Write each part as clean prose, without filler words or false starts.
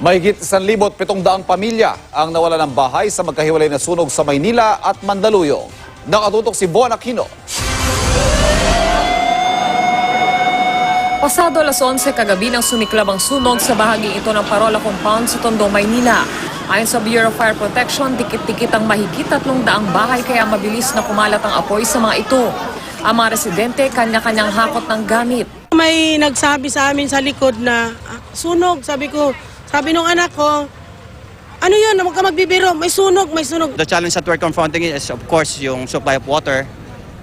Mahigit 1,700 pamilya ang nawala ng bahay sa magkahiwalay na sunog sa Maynila at Mandaluyong. Nakatutok si Von Aquino. Pasado alas 11 kagabi nang sumiklab ang sunog sa bahaging ito ng Parola Compound sa Tondo, Maynila. Ayon sa Bureau of Fire Protection, dikit-dikit ang mahigit 300 bahay kaya mabilis na kumalat ang apoy sa mga ito. Ang mga residente kanya-kanyang hakot ng gamit. May nagsabi sa amin sa likod na sunog. Sabi nung anak ko, ano yun, huwag ka magbibiro, may sunog, may sunog. The challenge that we're confronting is of course yung supply of water,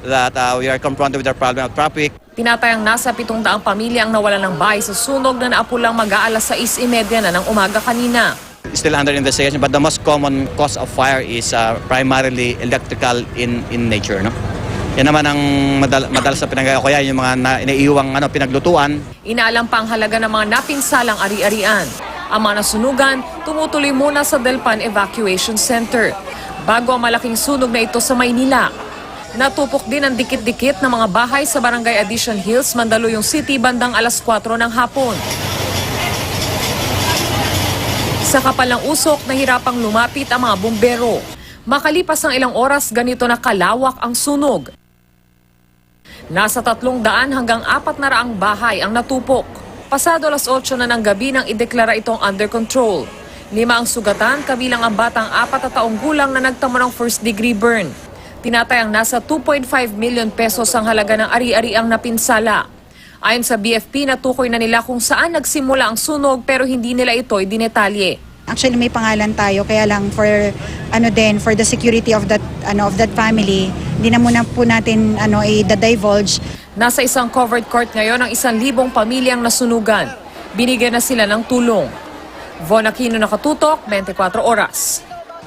that we are confronted with the problem of traffic. Tinatayang nasa 700 pamilya ang nawalan ng bahay sa sunog na naapulang mag-aalas 6:30 na ng umaga kanina. Still under investigation, but the most common cause of fire is primarily electrical in nature. No? Yan naman ang madalas na pinagagawa, kaya yung mga iniiwang pinaglutuan. Inaalam pa ang halaga ng mga napinsalang ari-arian. Ang mga nasunugan, tumutuloy muna sa Delpan Evacuation Center. Bago ang malaking sunog na ito sa Maynila. Natupok din ang dikit-dikit na mga bahay sa Barangay Addition Hills, Mandaluyong City bandang alas 4 ng hapon. Sa kapal ng usok, nahirapang lumapit ang mga bumbero. Makalipas ng ilang oras, ganito na kalawak ang sunog. Nasa 300 hanggang 400 bahay ang natupok. Pasado alas 8 na ng gabi nang ideklara itong under control. 5 ang sugatan, kabilang ang batang 4 na taong gulang na nagtamo ng first degree burn. Tinatayang nasa 2.5 million pesos ang halaga ng ari-ariang napinsala. Ayon sa BFP, natukoy na nila kung saan nagsimula ang sunog pero hindi nila ito idinetalye. Actually may pangalan tayo, kaya lang for the security of that family, hindi na muna po natin i-divulge. Nasa isang covered court ngayon ang 1,000 pamilyang nasunugan. Binigyan na sila ng tulong. Von Aquino, nakatutok, 24 oras.